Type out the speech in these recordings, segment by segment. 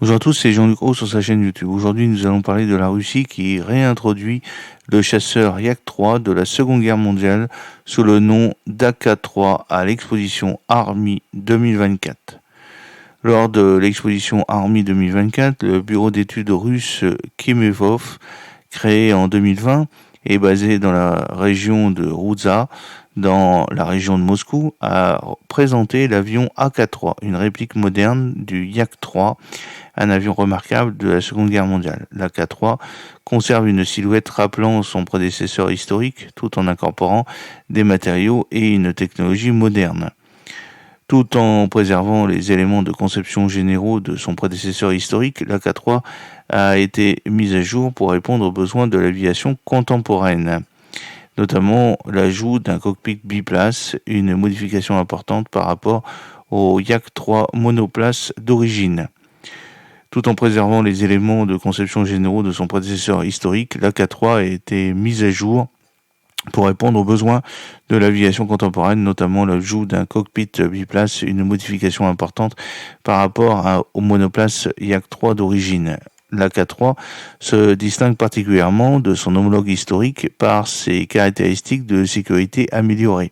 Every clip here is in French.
Bonjour à tous, c'est Jean-Luc Roux sur sa chaîne YouTube. Aujourd'hui, nous allons parler de la Russie qui réintroduit le chasseur Yak-3 de la Seconde Guerre mondiale sous le nom d'Ak-3 à l'exposition Army 2024. Lors de l'exposition Army 2024, le bureau d'études russe Kimevov, créé en 2020 et basé dans la région de Ruza, dans la région de Moscou, a présenté l'avion AK-3, une réplique moderne du Yak-3, un avion remarquable de la Seconde Guerre mondiale. L'AK-3 conserve une silhouette rappelant son prédécesseur historique, tout en incorporant des matériaux et une technologie moderne. Tout en préservant les éléments de conception généraux de son prédécesseur historique, l'AK-3 a été mise à jour pour répondre aux besoins de l'aviation contemporaine, notamment l'ajout d'un cockpit biplace, une modification importante par rapport au Yak-3 monoplace d'origine. Tout en préservant les éléments de conception généraux de son prédécesseur historique, l'AK-3 a été mise à jour pour répondre aux besoins de l'aviation contemporaine, notamment l'ajout d'un cockpit biplace, une modification importante par rapport au monoplace Yak-3 d'origine. L'AK-3 se distingue particulièrement de son homologue historique par ses caractéristiques de sécurité améliorées.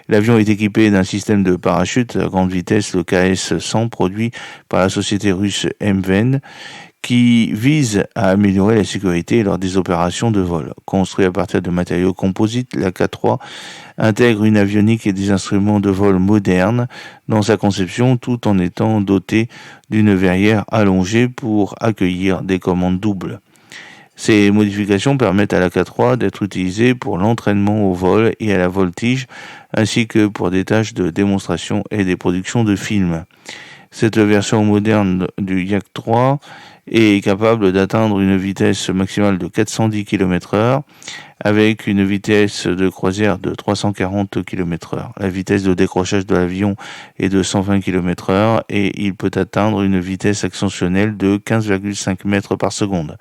L'avion est équipé d'un système de parachute à grande vitesse, le KS-100, produit par la société russe MVN, qui vise à améliorer la sécurité lors des opérations de vol. Construit à partir de matériaux composites, l'AK-3 intègre une avionique et des instruments de vol modernes dans sa conception, tout en étant doté d'une verrière allongée pour accueillir des commandes doubles. Ces modifications permettent à l'AK-3 d'être utilisée pour l'entraînement au vol et à la voltige, ainsi que pour des tâches de démonstration et des productions de films. Cette version moderne du Yak-3 est capable d'atteindre une vitesse maximale de 410 km/h avec une vitesse de croisière de 340 km/h. La vitesse de décrochage de l'avion est de 120 km/h et il peut atteindre une vitesse ascensionnelle de 15,5 mètres par seconde.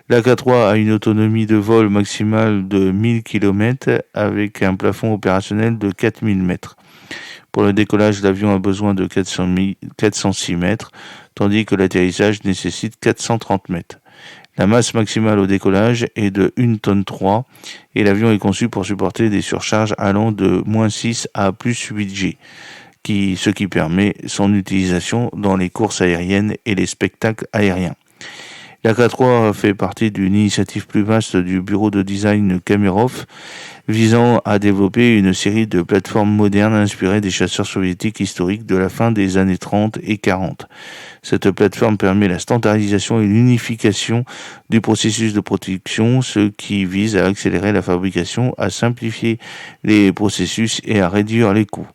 L'AK-3 a une autonomie de vol maximale de 1000 km avec un plafond opérationnel de 4000 mètres. Pour le décollage, l'avion a besoin de 406 mètres, tandis que l'atterrissage nécessite 430 mètres. La masse maximale au décollage est de 1,3 tonne et l'avion est conçu pour supporter des surcharges allant de -6 à +8 G, ce qui permet son utilisation dans les courses aériennes et les spectacles aériens. L'AK-3 fait partie d'une initiative plus vaste du bureau de design Kamerov, visant à développer une série de plateformes modernes inspirées des chasseurs soviétiques historiques de la fin des années 30 et 40. Cette plateforme permet la standardisation et l'unification du processus de production, ce qui vise à accélérer la fabrication, à simplifier les processus et à réduire les coûts.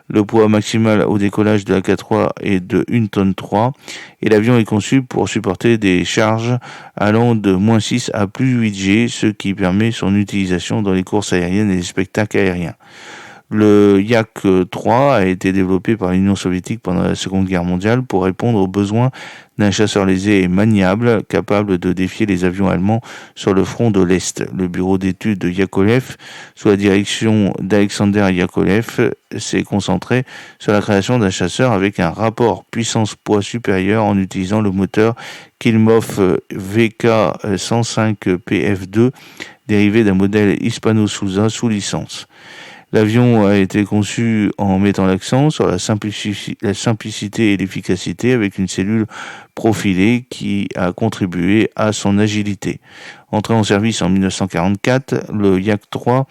Le poids maximal au décollage de l'AK-3 est de 1,3 tonne et l'avion est conçu pour supporter des charges allant de -6 à +8 G, ce qui permet son utilisation dans les courses aériennes et les spectacles aériens. Le Yak-3 a été développé par l'Union soviétique pendant la Seconde Guerre mondiale pour répondre aux besoins d'un chasseur léger et maniable, capable de défier les avions allemands sur le front de l'Est. Le bureau d'études de Yakovlev, sous la direction d'Alexander Yakovlev, s'est concentré sur la création d'un chasseur avec un rapport puissance-poids supérieur en utilisant le moteur Kilmov VK105PF2, dérivé d'un modèle Hispano-Souza sous licence. L'avion a été conçu en mettant l'accent sur la simplicité et l'efficacité avec une cellule profilée qui a contribué à son agilité. Entré en service en 1944, le Yak-3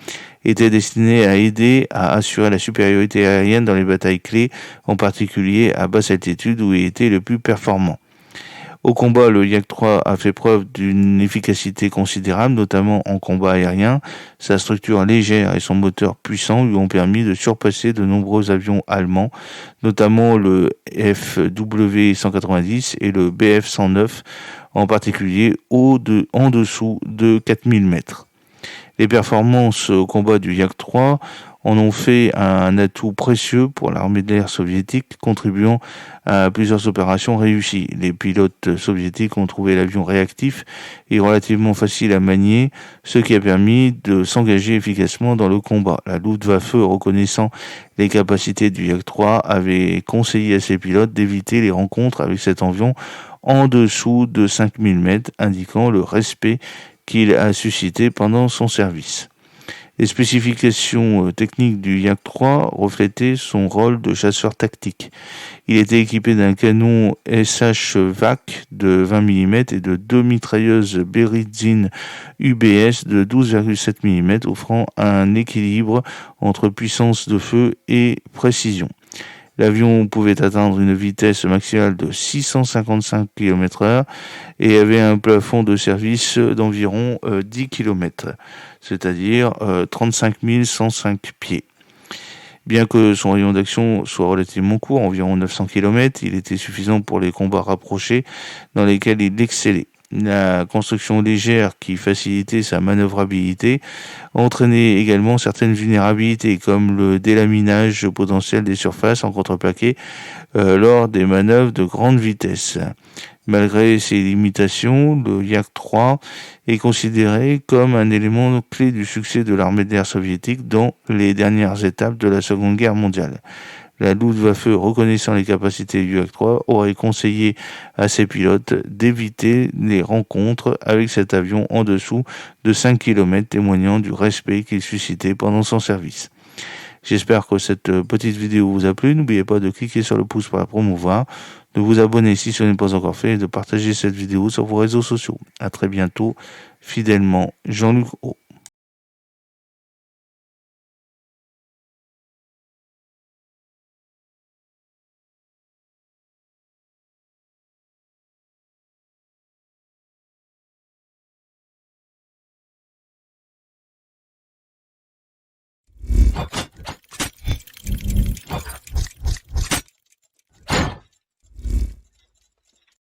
était destiné à aider à assurer la supériorité aérienne dans les batailles clés, en particulier à basse altitude où il était le plus performant. Au combat, le Yak-3 a fait preuve d'une efficacité considérable, notamment en combat aérien. Sa structure légère et son moteur puissant lui ont permis de surpasser de nombreux avions allemands, notamment le FW-190 et le Bf-109, en particulier en dessous de 4000 mètres. Les performances au combat du Yak-3 en ont fait un atout précieux pour l'armée de l'air soviétique, contribuant à plusieurs opérations réussies. Les pilotes soviétiques ont trouvé l'avion réactif et relativement facile à manier, ce qui a permis de s'engager efficacement dans le combat. La Luftwaffe, reconnaissant les capacités du Yak-3, avait conseillé à ses pilotes d'éviter les rencontres avec cet avion en dessous de 5000 mètres, indiquant le respect qu'il a suscité pendant son service. Les spécifications techniques du Yak 3 reflétaient son rôle de chasseur tactique. Il était équipé d'un canon SH-VAC de 20 mm et de 2 mitrailleuses Berezin UBS de 12,7 mm, offrant un équilibre entre puissance de feu et précision. L'avion pouvait atteindre une vitesse maximale de 655 km/h et avait un plafond de service d'environ 10 km, c'est-à-dire 35 105 pieds. Bien que son rayon d'action soit relativement court, environ 900 km, il était suffisant pour les combats rapprochés dans lesquels il excellait. La construction légère qui facilitait sa manœuvrabilité entraînait également certaines vulnérabilités, comme le délaminage potentiel des surfaces en contreplaqué lors des manœuvres de grande vitesse. Malgré ces limitations, le Yak 3 est considéré comme un élément clé du succès de l'armée de l'air soviétique dans les dernières étapes de la Seconde Guerre mondiale. La Luftwaffe, reconnaissant les capacités du Yak 3, aurait conseillé à ses pilotes d'éviter les rencontres avec cet avion en dessous de 5 km, témoignant du respect qu'il suscitait pendant son service. J'espère que cette petite vidéo vous a plu. N'oubliez pas de cliquer sur le pouce pour la promouvoir, de vous abonner si ce n'est pas encore fait et de partager cette vidéo sur vos réseaux sociaux. À très bientôt, fidèlement, Jean-Luc Haut.